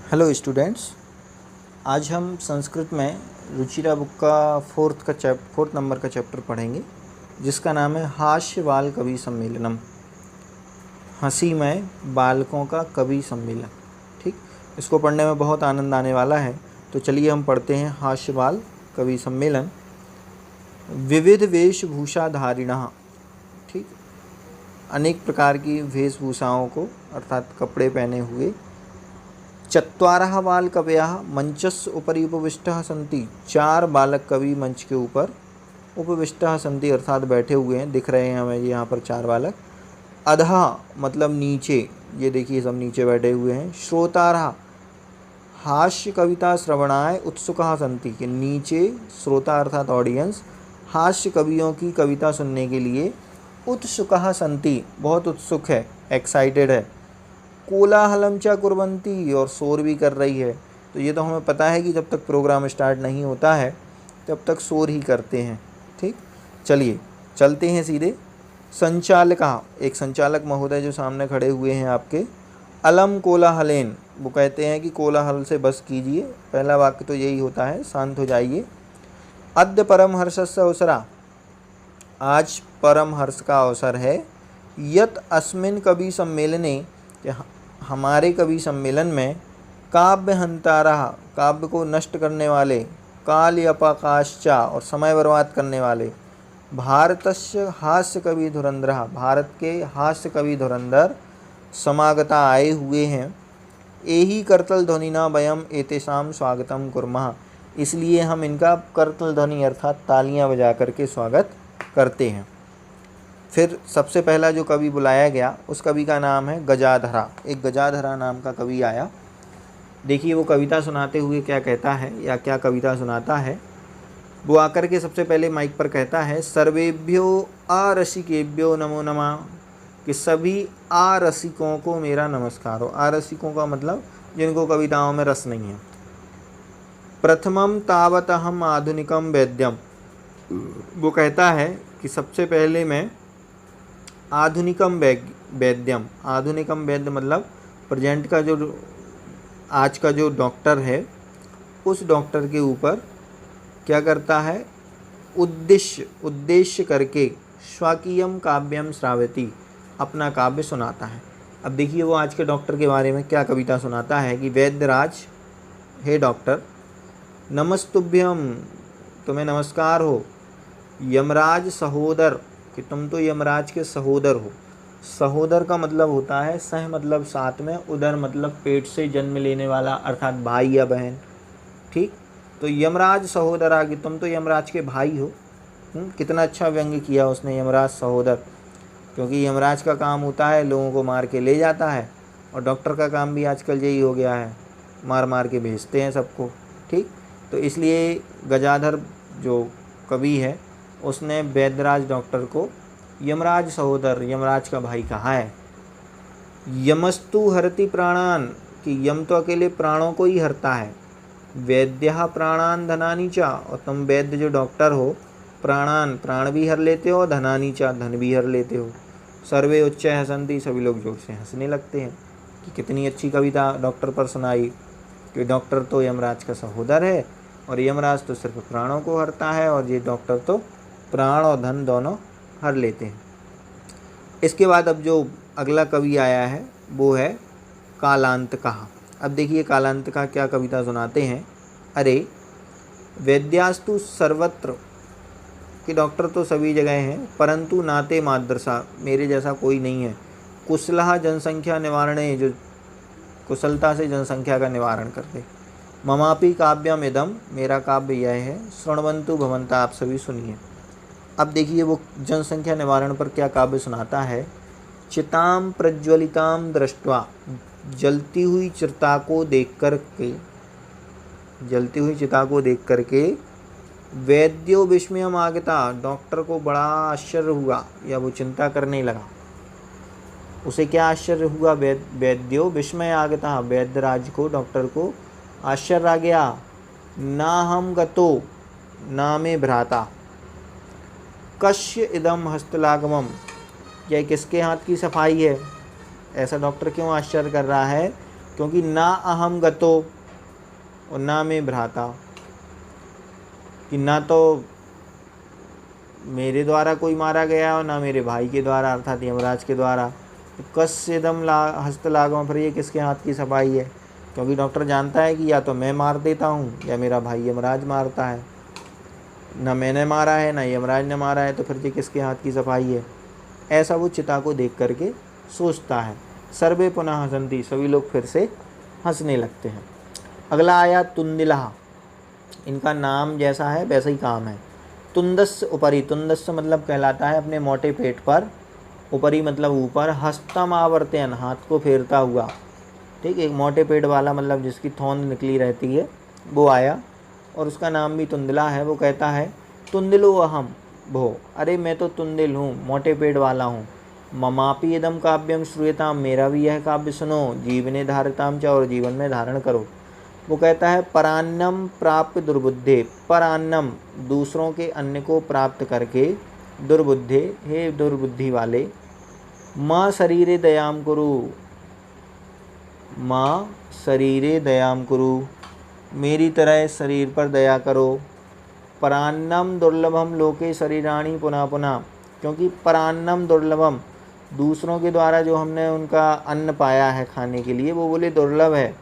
Hello students, आज हम संस्कृत में रुचिरा बुक का फोर्थ नंबर का चैप्टर पढ़ेंगे, जिसका नाम है हास्य बाल कवि सम्मेलनम। हंसी में बालकों का कवि सम्मेलन। ठीक, इसको पढ़ने में बहुत आनंद आने वाला है। तो चलिए हम पढ़ते हैं हास्य बाल कवि सम्मेलन। विविध वेशभूषाधारिणः। ठीक, अनेक प्रकार की वेशभूषाओं को अर्थात कपड़े पहने हुए। चत्वारः बालकवयः मंचस्य उपरि उपविष्टः सन्ति। 4 बालक कवि मंच के ऊपर उपविष्टः सन्ति अर्थात बैठे हुए हैं, दिख रहे हैं हमें यहाँ पर 4 बालक। अधः मतलब नीचे, ये देखिए सब नीचे बैठे हुए हैं। श्रोतारः हास्य कविता श्रवणाय उत्सुकः सन्ति, कि नीचे श्रोता अर्थात ऑडियंस हास्य कवियों की कविता सुनने के लिए उत्सुकः सन्ति, बहुत उत्सुक है, एक्साइटेड है। कोलाहलम च कुर्वन्ति, और शोर भी कर रही है। तो ये तो हमें पता है कि जब तक प्रोग्राम स्टार्ट नहीं होता है तब तक शोर ही करते हैं। ठीक, चलिए चलते हैं सीधे। संचालकः, एक संचालक महोदय जो सामने खड़े हुए हैं आपके। अलम कोलाहलेन, वो कहते हैं कि कोलाहल से बस कीजिए। पहला वाक्य तो यही होता है, शांत हो जाइए। अद्य परम हर्षस्य अवसरा, आज परम हर्ष का अवसर है। यत अस्मिन् कवि सम्मेलने, हमारे कवि सम्मेलन में। काव्य हंतारः, काव्य को नष्ट करने वाले। काल्यपकाश्चा, और समय बर्बाद करने वाले। भारतस्य हास्य कवि धुरंधरः, भारत के हास्य कवि धुरंधर समागता आए हुए हैं। एहि करतल ध्वनिना वयम एतेषां स्वागतम कुर्मः, इसलिए हम इनका करतल ध्वनि अर्थात तालियां बजा करके स्वागत करते हैं। फिर सबसे पहला जो कवि बुलाया गया उस कवि का नाम है गजाधरा। एक गजाधरा नाम का कवि आया। देखिए वो कविता सुनाते हुए क्या कहता है या क्या कविता सुनाता है। वो आकर के सबसे पहले माइक पर कहता है, सर्वेभ्यो आरसिकेभ्यो नमो नमः, कि सभी आरसिकों को मेरा नमस्कार हो। आरसिकों का मतलब जिनको कविताओं में रस नहीं है। प्रथमम तावत अहम आधुनिकम वैद्यम, वो कहता है कि सबसे पहले मैं आधुनिकम वैद्यम, आधुनिकम वैद्य मतलब प्रेजेंट का जो आज का जो डॉक्टर है उस डॉक्टर के ऊपर क्या करता है, उद्देश्य करके स्वकीयम काव्यम श्रावती, अपना काव्य सुनाता है। अब देखिए वो आज के डॉक्टर के बारे में क्या कविता सुनाता है कि वैद्यराज, हे डॉक्टर, नमस्तुभ्यम, तुम्हें नमस्कार हो। यमराज सहोदर, कि तुम तो यमराज के सहोदर हो। सहोदर का मतलब होता है सह मतलब साथ में, उदर मतलब पेट से जन्म लेने वाला अर्थात भाई या बहन। ठीक, तो यमराज सहोदरा, कि तुम तो यमराज के भाई हो। कितना अच्छा व्यंग्य किया उसने, यमराज सहोदर, क्योंकि यमराज का काम होता है लोगों को मार के ले जाता है, और डॉक्टर का काम भी आजकल यही हो गया है, मार मार के भेजते हैं सबको। ठीक, तो इसलिए गजाधर जो कवि है उसने वैद्यराज डॉक्टर को यमराज सहोदर, यमराज का भाई कहा है। यमस्तु हरति प्राणान, कि यम तो अकेले प्राणों को ही हरता है। वैद्यः प्राणान धनानि च, और तुम वैद्य जो डॉक्टर हो प्राणान, प्राण भी हर लेते हो, धनानि च, धन भी हर लेते हो। सर्वे उच्चैः हसन्ति, सभी लोग जोर से हंसने लगते हैं कि कितनी अच्छी कविता डॉक्टर पर सुनाई, कि डॉक्टर तो यमराज का सहोदर है और यमराज तो सिर्फ प्राणों को हरता है, और ये डॉक्टर तो प्राण और धन दोनों हर लेते हैं। इसके बाद अब जो अगला कवि आया है वो है कालांतकः। अब देखिए कालांतकः क्या कविता सुनाते हैं। अरे वैद्यास्तु सर्वत्र, कि डॉक्टर तो सभी जगह हैं, परंतु नाते मादृशा, मेरे जैसा कोई नहीं है। कुशलः जनसंख्या निवारणे, जो कुशलता से जनसंख्या का निवारण करते। ममापि काव्यम इदम, मेरा काव्य यह है। शृण्वन्तु भवन्तः, आप सभी सुनिए। अब देखिए वो जनसंख्या निवारण पर क्या काव्य सुनाता है। चिताम प्रज्वलिताम दृष्ट्वा, जलती हुई चिता को देख करके, जलती हुई चिता को देख करके। वैद्यो विस्मयम आगता, डॉक्टर को बड़ा आश्चर्य हुआ या वो चिंता करने लगा। उसे क्या आश्चर्य हुआ, वैद्यो विस्मय आगता, वैद्यराज को, डॉक्टर को आश्चर्य आ गया। ना हम गतो, ना में भ्राता। कस्य इदम हस्तलागमम, यह किसके हाथ की सफाई है। ऐसा डॉक्टर क्यों आश्चर्य कर रहा है क्योंकि ना अहम गतो और ना मैं भ्राता, कि ना तो मेरे द्वारा कोई मारा गया और ना मेरे भाई के द्वारा अर्थात यमराज के द्वारा। तो कस्यदम हस्तलागम, फिर ये किसके हाथ की सफाई है? क्योंकि डॉक्टर जानता है कि या तो मैं मार देता हूँ या मेरा भाई यमराज मारता है, ना मैंने मारा है ना यमराज ने मारा है, तो फिर ये किसके हाथ की सफाई है? ऐसा वो चिता को देख करके सोचता है। सर्वे पुनः हसंती, सभी लोग फिर से हंसने लगते हैं। अगला आया तुंदिला, इनका नाम जैसा है वैसा ही काम है। तुंदस्य उपरी, तुंदस्य मतलब कहलाता है अपने मोटे पेट पर, उपरी मतलब ऊपर, हस्तम आवर्तयन, हाथ को फेरता हुआ। ठीक, एक मोटे पेट वाला मतलब जिसकी थोंद निकली रहती है वो आया, और उसका नाम भी तुंदिला है। वो कहता है तुंदिलो अहम भो, अरे मैं तो तुंदिल हूँ, मोटे पेट वाला हूँ। ममापि इदम काव्यम श्रूयताम, मेरा भी यह काव्य सुनो। जीवने धारिताम च, और जीवन में धारण करो। वो कहता है परान्नम प्राप्त दुर्बुद्धे, परान्नम दूसरों के अन्न को प्राप्त करके, दुर्बुद्धे हे दुर्बुद्धि वाले, माँ शरीरे दयाम कुरु, माँ शरीरे दयाम कुरु, मेरी तरह शरीर पर दया करो। परान्नम दुर्लभम लोके शरीराणी पुनः पुनः, क्योंकि परान्नम दुर्लभम, दूसरों के द्वारा जो हमने उनका अन्न पाया है खाने के लिए वो बोले दुर्लभ है।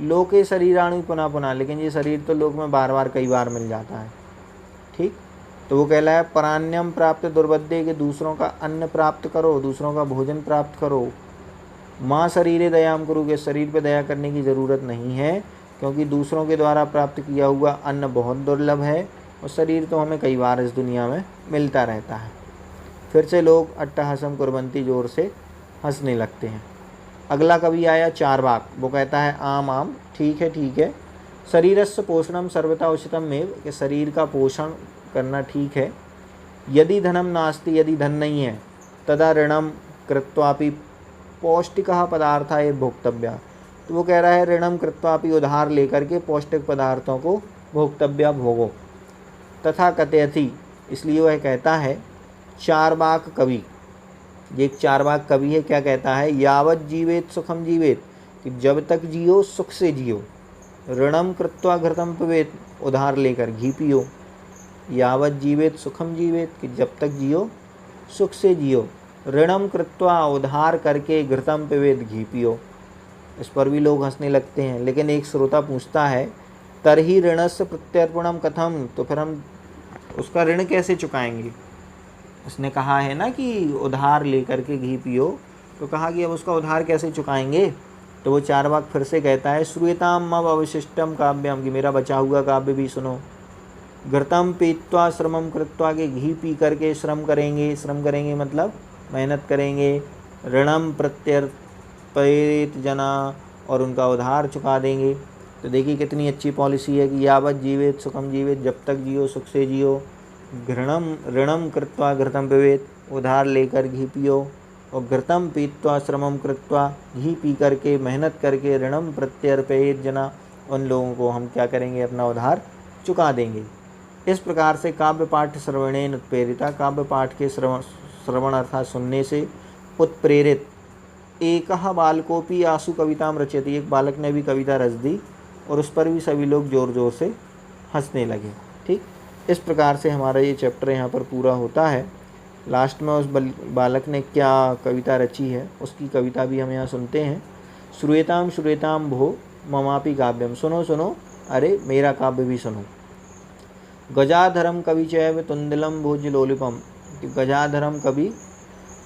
लोके शरीराणु पुनः पुनः, लेकिन ये शरीर तो लोक में बार बार कई बार मिल जाता है। ठीक, तो वो कहला है परान्यम प्राप्त दुर्बद्धे, के दूसरों का अन्न प्राप्त करो, दूसरों का भोजन प्राप्त करो। माँ शरीरे दयाम गुरु, के शरीर पर दया करने की ज़रूरत नहीं है, क्योंकि दूसरों के द्वारा प्राप्त किया हुआ अन्न बहुत दुर्लभ है, और शरीर तो हमें कई बार इस दुनिया में मिलता रहता है। फिर से लोग अट्टहासम कुर्वन्ति, जोर से हंसने लगते हैं। अगला कवि आया चारवाक, वो कहता है आम आम, ठीक है ठीक है। शरीरस्य पोषणम सर्वथा उचितम में, कि शरीर का पोषण करना ठीक है। यदि धनम नास्ति, यदि धन नहीं है, तदा ऋणम कृत्वापि पौष्टिक पदार्थ ये भोक्तव्या, तो वो कह रहा है ऋणम कृत्वापि, उधार लेकर के पौष्टिक पदार्थों को भोक्तव्या, भोगो। तथा कथयति, इसलिए वह कहता है चारवाक कवि, ये एक चारवाक कवि है, क्या कहता है? यावत जीवेत सुखम जीवेत, कि जब तक जियो सुख से जियो। ऋणम कृत्वा घृतम पिबेत, उधार लेकर घी पियो। यावत जीवेत सुखम जीवेत, कि जब तक जियो सुख से जियो। ऋणम कृत्वा, उधार करके, घृतम पिबेत, घी पियो। इस पर भी लोग हंसने लगते हैं। लेकिन एक श्रोता पूछता है तरही ऋणस्य प्रत्यर्पणम कथम, तो फिर हम उसका ऋण कैसे चुकाएंगे? उसने कहा है ना कि उधार लेकर के घी पियो, तो कहा कि अब उसका उधार कैसे चुकाएंगे? तो वो चारवाक फिर से कहता है श्रूयताम मम अवशिष्टम काव्यम, कि मेरा बचा हुआ काव्य भी सुनो। घृतम पीत्वा श्रमम कृत्वा, के घी पी करके श्रम करेंगे, श्रम करेंगे मतलब मेहनत करेंगे। ऋणम प्रत्यर्पयेत जना, और उनका उधार चुका देंगे। तो देखिए कितनी अच्छी पॉलिसी है कि यावत जीवेत सुखम जीवेत, जब तक जियो सुख से जियो। ऋणम कृत्वा घृतम पिबेत, उधार लेकर घी पियो। और घृतम पीत्वा श्रमम कृत्वा, घी पी करके मेहनत करके, ऋणम प्रत्यर्पयेत जना, उन लोगों को हम क्या करेंगे? अपना उधार चुका देंगे। इस प्रकार से काव्य पाठ श्रवणेन उत्प्रेरिता, काव्य पाठ के श्रवण अर्थात सुनने से उत्प्रेरित एक बालकोपी आसु कविताम रचयति, एक बालक ने भी कविता रच दी, और उस पर भी सभी लोग ज़ोर ज़ोर से हंसने लगे। ठीक, इस प्रकार से हमारा ये चैप्टर यहाँ पर पूरा होता है। लास्ट में उस बालक ने क्या कविता रची है उसकी कविता भी हम यहाँ सुनते हैं। श्रूयताम श्रूयताम भो ममापि काव्यम, सुनो सुनो अरे मेरा काव्य भी सुनो। गजाधरम कवि चैव तुंदिलम भोजलोलिपम, गजाधरम कवि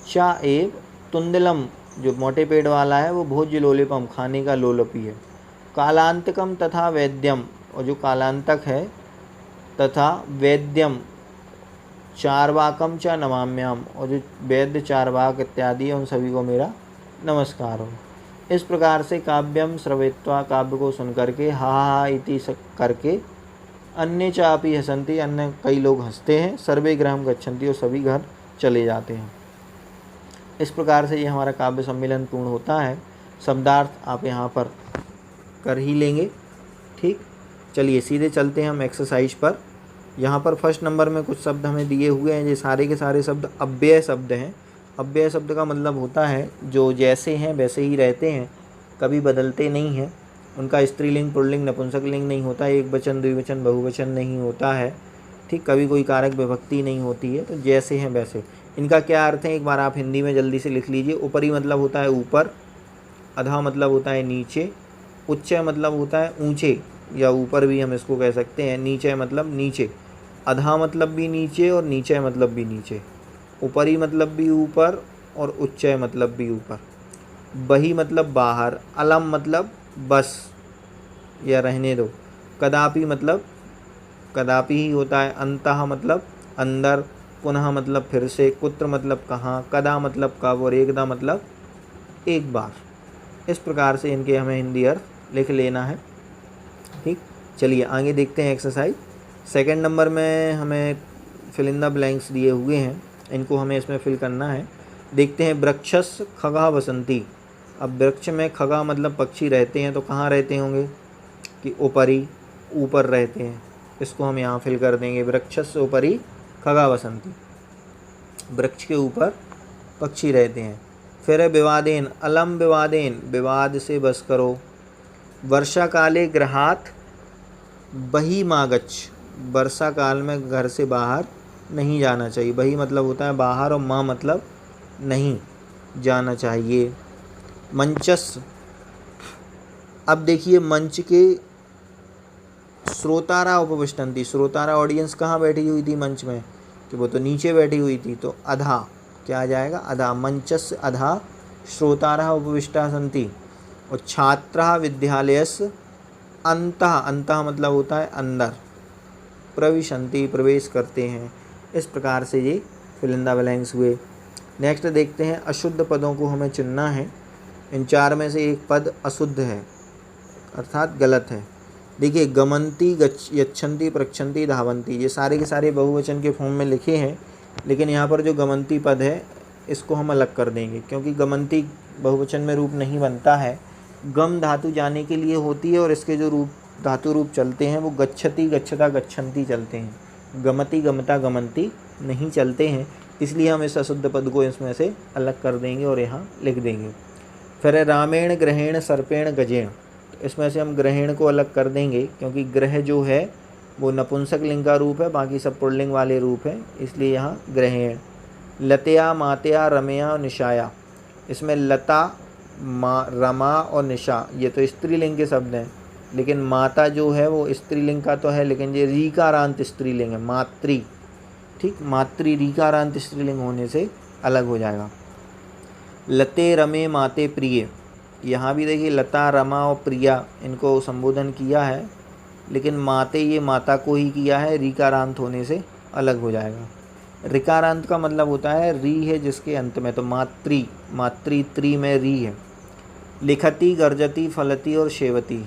चा एव तुंदिलम, जो मोटे पेट वाला है वो भोजलोलिपम, खाने का लोलपी है। कालांतकम तथा वैद्यम, और जो कालांतक है, तथा वैद्यम चारवाकम च नमाम्याम, और जो वैद्य चारवाक इत्यादि है उन सभी को मेरा नमस्कार हो। इस प्रकार से काव्यम श्रवित्वा, काव्य को सुन करके हा इति करके, अन्य चापी हसंती, अन्य कई लोग हंसते हैं। सर्वे गृहम गच्छन्ति, और सभी घर चले जाते हैं। इस प्रकार से ये हमारा काव्य सम्मेलन पूर्ण होता है। शब्दार्थ आप यहाँ पर कर ही लेंगे। ठीक, चलिए सीधे चलते हैं हम एक्सरसाइज पर। यहाँ पर फर्स्ट नंबर में कुछ शब्द हमें दिए हुए हैं। ये सारे के सारे शब्द अव्यय शब्द हैं। अव्यय शब्द का मतलब होता है जो जैसे हैं वैसे ही रहते हैं। कभी बदलते नहीं हैं। उनका स्त्रीलिंग पुल्लिंग नपुंसकलिंग नहीं होता, एक वचन द्विवचन बहुवचन नहीं होता है। ठीक, कभी कोई कारक विभक्ति नहीं होती है। तो जैसे हैं वैसे। इनका क्या अर्थ है एक बार आप हिंदी में जल्दी से लिख लीजिए। ऊपरी मतलब होता है ऊपर, अधः मतलब होता है नीचे, उच्चय मतलब होता है ऊंचे या ऊपर भी हम इसको कह सकते हैं, नीचे मतलब नीचे, अधः मतलब भी नीचे और नीचे मतलब भी नीचे, ऊपरी मतलब भी ऊपर और उच्चय मतलब भी ऊपर, बही मतलब बाहर, अलम मतलब बस या रहने दो, कदापि मतलब कदापि ही होता है, अंतः मतलब अंदर, पुनः मतलब फिर से, कुत्र मतलब कहाँ, कदा मतलब कब और एकदा मतलब एक बार। इस प्रकार से इनके हमें हिंदी अर्थ लिख लेना है। ठीक, चलिए आगे देखते हैं एक्सरसाइज। सेकंड नंबर में हमें फिल इन द ब्लैंक्स दिए हुए हैं, इनको हमें इसमें फिल करना है। देखते हैं, वृक्षस खगा वसंती। अब वृक्ष में खगा मतलब पक्षी रहते हैं, तो कहाँ रहते होंगे कि ऊपरी, ऊपर रहते हैं। इसको हम यहाँ फिल कर देंगे, वृक्षस ऊपरी खगा वसंती, वृक्ष के ऊपर पक्षी रहते हैं। फिर है विवादेन, अलम विवादेन, विवाद से बस करो। वर्षा काले गृहात् बहिमागच्छ, वर्षा काल में घर से बाहर नहीं जाना चाहिए। बही मतलब होता है बाहर और माँ मतलब नहीं जाना चाहिए। मंचस, अब देखिए मंच के श्रोतारा उपविष्टन्ति, श्रोतारा ऑडियंस कहाँ बैठी हुई थी मंच में, कि वो तो नीचे बैठी हुई थी, तो अधा क्या आ जाएगा, अधा, मंचस अधा श्रोतारा उपविष्टा सन्ति। और छात्रा विद्यालयस अंतः, अंतः मतलब होता है अंदर, प्रविशन्ति प्रवेश करते हैं। इस प्रकार से ये फिल इन द ब्लैंक्स हुए। नेक्स्ट देखते हैं, अशुद्ध पदों को हमें चुनना है। इन चार में से एक पद अशुद्ध है अर्थात गलत है। देखिए, गमंती, यच्छन्ति, प्रक्षन्ति, धावन्ति, ये सारे के सारे बहुवचन के फॉर्म में लिखे हैं, लेकिन यहाँ पर जो गमंती पद है इसको हम अलग कर देंगे, क्योंकि गमंती बहुवचन में रूप नहीं बनता है। गम धातु जाने के लिए होती है और इसके जो रूप धातु रूप चलते हैं वो गच्छति, गच्छता, गच्छन्ति चलते हैं। गमति, गमता, गमन्ति नहीं चलते हैं, इसलिए हम इस अशुद्ध पद को इसमें से अलग कर देंगे और यहाँ लिख देंगे। फिर रामेण ग्रहेण सर्पेण गजेण, इसमें से हम ग्रहेण को अलग कर देंगे, क्योंकि ग्रह जो है वो नपुंसक लिंग का रूप है, बाकी सब पुल्लिंग वाले रूप हैं, इसलिए यहाँ ग्रहेण। लतया, मातया, रमया और निशाया, इसमें लता, रमा और निशा ये तो स्त्रीलिंग के शब्द हैं, लेकिन माता जो है वो स्त्रीलिंग का तो है, लेकिन ये रीकारांत स्त्रीलिंग है, मातृ। ठीक, मातृ रीकारांत स्त्रीलिंग होने से अलग हो जाएगा। लते, रमे, माते, प्रिय, यहाँ भी देखिए लता, रमा और प्रिया इनको संबोधन किया है, लेकिन माते ये माता को ही किया है, रीकारांत होने से अलग हो जाएगा। ऋकारांत का मतलब होता है री है जिसके अंत में, तो मातृ, मातृ में री है। लिखति, गर्जति, फलति और शेवति,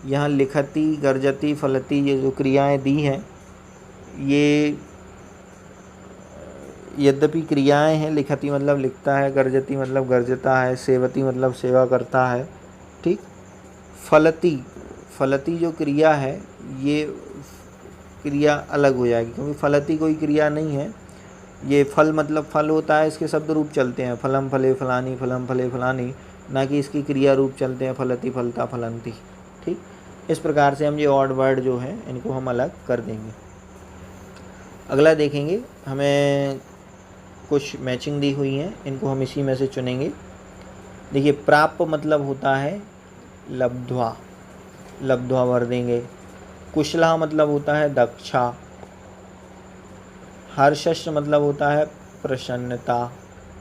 यहाँ लिखति, गर्जति, फलति ये जो क्रियाएं दी हैं ये यद्यपि क्रियाएं हैं। लिखति मतलब लिखता है, गर्जति मतलब गर्जता है, सेवति मतलब सेवा करता है। ठीक, फलति, फलति जो क्रिया है ये क्रिया अलग हो जाएगी, क्योंकि फलति कोई क्रिया नहीं है। ये फल मतलब फल होता है, इसके शब्द रूप चलते हैं, फलम फले फलानी, फलम फले फलानी, ना कि इसकी क्रिया रूप चलते हैं, फलति, फलता, फलंती। ठीक, इस प्रकार से हम ये ऑड वर्ड जो है इनको हम अलग कर देंगे। अगला देखेंगे, हमें कुछ मैचिंग दी हुई हैं, इनको हम इसी में से चुनेंगे। देखिए, प्राप्त मतलब होता है लब्ध्वा, लब्ध्वा भर देंगे। कुशला मतलब होता है दक्षा। हर्षश्च मतलब होता है प्रसन्नता,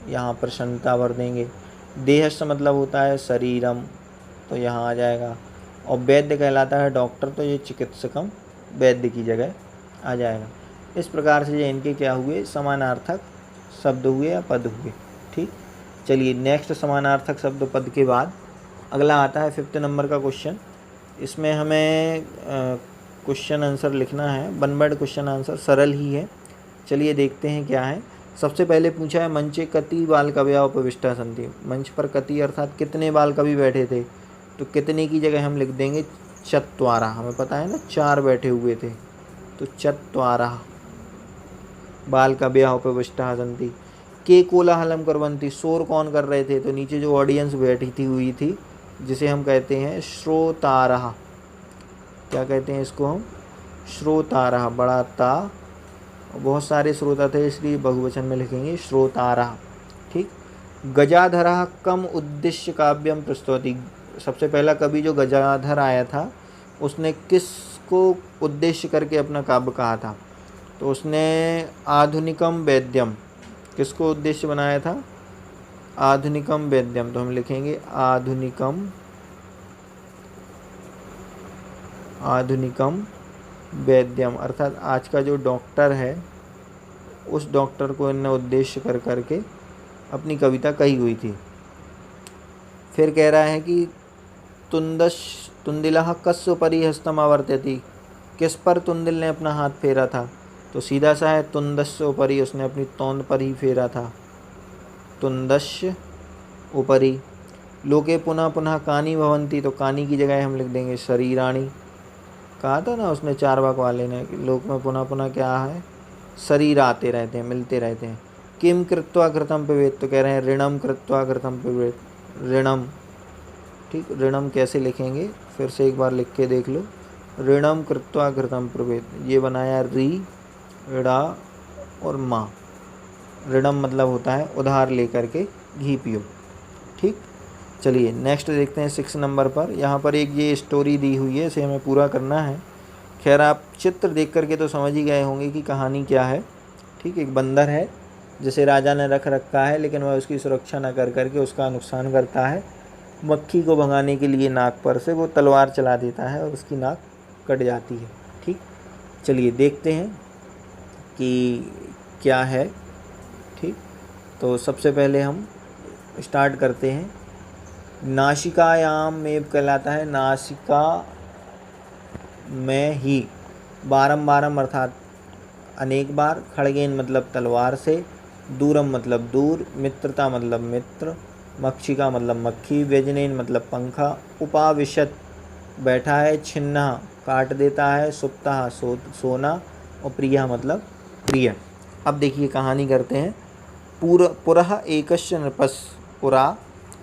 यहाँ प्रसन्नता भर देंगे। देहश्च मतलब होता है शरीरम, तो यहाँ आ जाएगा। और वैद्य कहलाता है डॉक्टर, तो ये चिकित्सकम वैद्य की जगह आ जाएगा। इस प्रकार से ये इनके क्या हुए, समानार्थक शब्द हुए या पद हुए। ठीक, चलिए नेक्स्ट समानार्थक शब्द पद के बाद अगला आता है 5th नंबर का क्वेश्चन। इसमें हमें क्वेश्चन आंसर लिखना है, वन वर्ड क्वेश्चन आंसर, सरल ही है। चलिए देखते हैं क्या है। सबसे पहले पूछा है, मंचे कति बाल कवया उपविष्टा सन्ति, मंच पर कति अर्थात कितने बाल कवि बैठे थे, तो कितने की जगह हम लिख देंगे चत्वारा। हमें पता है ना 4 बैठे हुए थे, तो चत्वारा बाल कवया उपविष्टा सन्ति। के कोलाहलम कुर्वन्ति, शोर कौन कर रहे थे, तो नीचे जो ऑडियंस बैठी थी हुई थी जिसे हम कहते हैं श्रोतारः। क्या कहते हैं इसको हम? श्रोतारः, बड़ा ता, बहुत सारे श्रोता थे इसलिए बहुवचन में लिखेंगे श्रोतारः। ठीक। गजाधरः कम उद्देश्य काव्यम प्रस्तुति। सबसे पहला कवि जो गजाधर आया था उसने किसको उद्देश्य करके अपना काव्य कहा था? तो उसने आधुनिकम वेद्यम, किसको उद्देश्य बनाया था? आधुनिकम वेद्यम। तो हम लिखेंगे आधुनिकम वेद्यम, अर्थात आज का जो डॉक्टर है उस डॉक्टर को इन्होंने उद्देश्य कर करके अपनी कविता कही हुई थी। फिर कह रहा है कि तुंदिलः कस्य उपरि हस्तम आवर्तयति। किस पर तुंदिल ने अपना हाथ फेरा था? तो सीधा सा है तुंदस्य उपरि, उसने अपनी तोंद पर ही फेरा था। तुंदस्य उपरि। लोके पुनः पुनः कानी भवंती। तो कानी की जगह हम लिख देंगे शरीराणी। कहा था ना उसने चार्वाक वाले ने कि लोक में पुनः पुनः क्या है? शरीर आते रहते हैं, मिलते रहते हैं। किम कृत्वा कृतम पिबेत। तो कह रहे हैं ऋणम कृत्वा कृतम पिबेत। ऋणम। ठीक। ऋणम कैसे लिखेंगे फिर से एक बार लिख के देख लो। ऋणम कृत्वा कृतम पिबेत। ये बनाया री, ऋणा और माँ। ऋणम मतलब होता है उधार लेकर के घी पियो। ठीक। चलिए नेक्स्ट देखते हैं 6 नंबर पर। यहाँ पर एक ये स्टोरी दी हुई है, इसे हमें पूरा करना है। खैर आप चित्र देख करके तो समझ ही गए होंगे कि कहानी क्या है। ठीक। एक बंदर है जिसे राजा ने रख रखा है, लेकिन वह उसकी सुरक्षा न कर करके उसका नुकसान करता है। मक्खी को भगाने के लिए नाक पर से वो तलवार चला देता है और उसकी नाक कट जाती है। ठीक। चलिए देखते हैं कि क्या है। ठीक। तो सबसे पहले हम स्टार्ट करते हैं। नासिकायाम में कहलाता है नासिका में ही, बारम अर्थात अनेक बार, खड़गेन मतलब तलवार से, दूरम मतलब दूर, मित्रता मतलब मित्र, मक्षिका मतलब मक्खी, व्यजनेन मतलब पंखा, उपाविशत बैठा है, छिन्ना काट देता है, सुप्ता सोना, और प्रिया मतलब प्रिय। अब देखिए कहानी करते हैं। पुरः एकस्य नृपस्।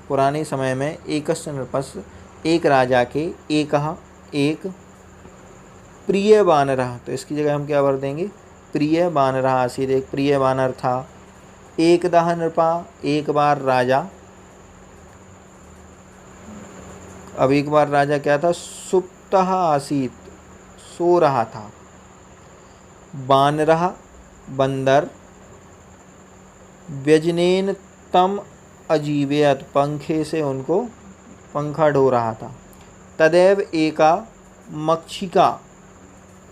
पुराने समय में एकस्य नृपस्, एक राजा के, एक प्रिय वानरः। तो इसकी जगह हम क्या भर देंगे? प्रिय वानरः आसीत्। एक प्रिय वानर था। एकदः नृपा, एक बार राजा। अब एक बार राजा क्या था? सुप्तः आसीत्, सो रहा था। वानरः बंदर, व्यजनेन तम अजीवयत्, पंखे से उनको पंखा ढो रहा था। तदैव एका मक्षिका,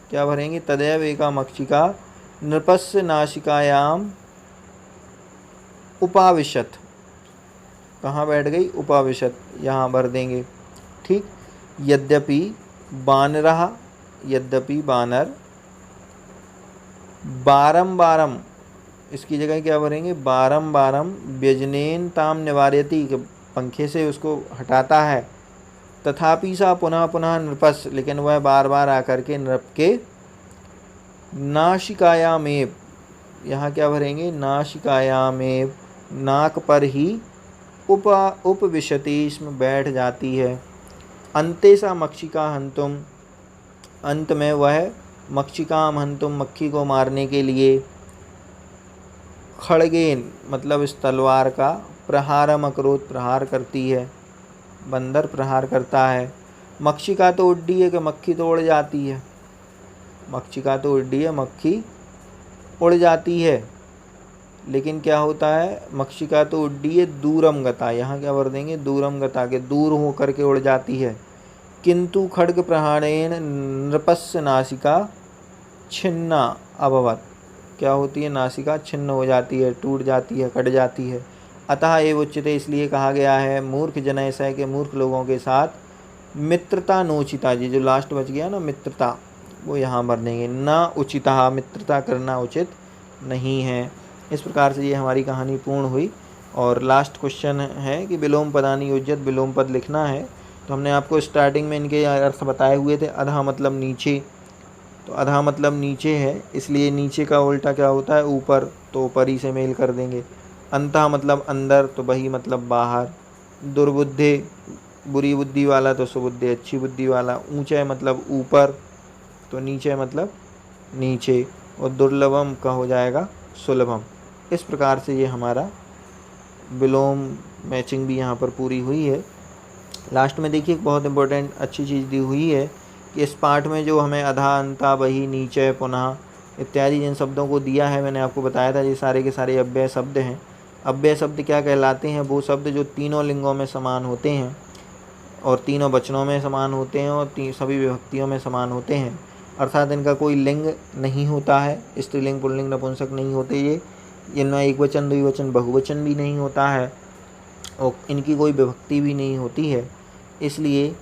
क्या भरेंगे? तदैव एका मक्षिका नृपस्य नासिकायाम उपाविशत। कहाँ बैठ गई? उपाविशत, यहाँ भर देंगे। ठीक। यद्यपि बानर बारम, इसकी जगह क्या भरेंगे? बारम व्यजनेन ताम निवार्यति, पंखे से उसको हटाता है। तथापि सा पुनः पुनः नृपस्, लेकिन वह बार बार आकर के नृप के नासिकायामेव, यहाँ क्या भरेंगे? नासिकायामेव, नाक पर ही उपविशति, इसमें बैठ जाती है। अन्ते सा मक्षिका हंतुम, अंत में वह मक्षिकाम हंतुम, मक्खी को मारने के लिए, खड़गेन मतलब इस तलवार का, प्रहारम अकरोत प्रहार करती है। बंदर प्रहार करता है। मक्षिका तो उड्डी है कि मक्खी तो उड़ जाती है। मक्षिका तो उड्डी है, मक्खी उड़ जाती है। लेकिन क्या होता है? मक्षिका तो उड्डी है दूरम गता, यहाँ क्या भर देंगे? दूरम गता, के दूर हो करके उड़ जाती है। किंतु खड्ग प्रहारेण नृपस्य नासिका छिन्ना अभवत्, क्या होती है? नासिका छिन्न हो जाती है, टूट जाती है, कट जाती है। अतः एव उच्यते, इसलिए कहा गया है, मूर्ख जन ऐसा है कि मूर्ख लोगों के साथ मित्रता नोचिता, जी जो लास्ट बच गया ना मित्रता, वो यहाँ भर देंगे। न उचिता, मित्रता करना उचित नहीं है। इस प्रकार से ये हमारी कहानी पूर्ण हुई। और लास्ट क्वेश्चन है कि विलोम पदानि योज्यत, विलोम पद लिखना है। तो हमने आपको स्टार्टिंग में इनके अर्थ बताए हुए थे। अधः मतलब नीचे, तो अधः मतलब नीचे है, इसलिए नीचे का उल्टा क्या होता है? ऊपर, तो ऊपर ही से मेल कर देंगे। अंतः मतलब अंदर, तो बही मतलब बाहर। दुर्बुद्धे बुरी बुद्धि वाला तो सुबुद्धि अच्छी बुद्धि वाला, ऊंचे मतलब ऊपर, तो नीचे मतलब नीचे, और दुर्लभम का हो जाएगा सुलभम। इस प्रकार से ये हमारा विलोम मैचिंग भी यहाँ पर पूरी हुई है। लास्ट में देखिए एक बहुत इंपॉर्टेंट अच्छी चीज़ दी हुई है कि इस पाठ में जो हमें अधा, अंता, बही, नीचे, पुनः इत्यादि जिन शब्दों को दिया है, मैंने आपको बताया था ये सारे के सारे अव्यय शब्द हैं। अव्यय शब्द क्या कहलाते हैं? वो शब्द जो तीनों लिंगों में समान होते हैं और तीनों वचनों में समान होते हैं और सभी विभक्तियों में समान होते हैं, अर्थात इनका कोई लिंग नहीं होता है, स्त्रीलिंग, पुल्लिंग, नपुंसक नहीं होते ये, इनमें एक वचन, द्विवचन, बहुवचन भी नहीं होता है और इनकी कोई विभक्ति भी नहीं होती है। इसलिए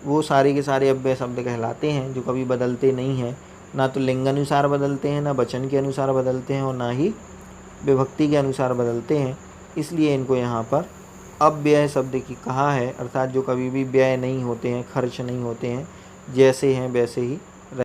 वो सारे के सारे अव्यय शब्द कहलाते हैं, जो कभी बदलते नहीं हैं, ना तो लिंग अनुसार बदलते हैं, ना वचन के अनुसार बदलते हैं और ना ही विभक्ति के अनुसार बदलते हैं। इसलिए इनको यहाँ पर अव्यय शब्द की कहा है, अर्थात जो कभी भी व्यय नहीं होते हैं, खर्च नहीं होते हैं, जैसे हैं वैसे ही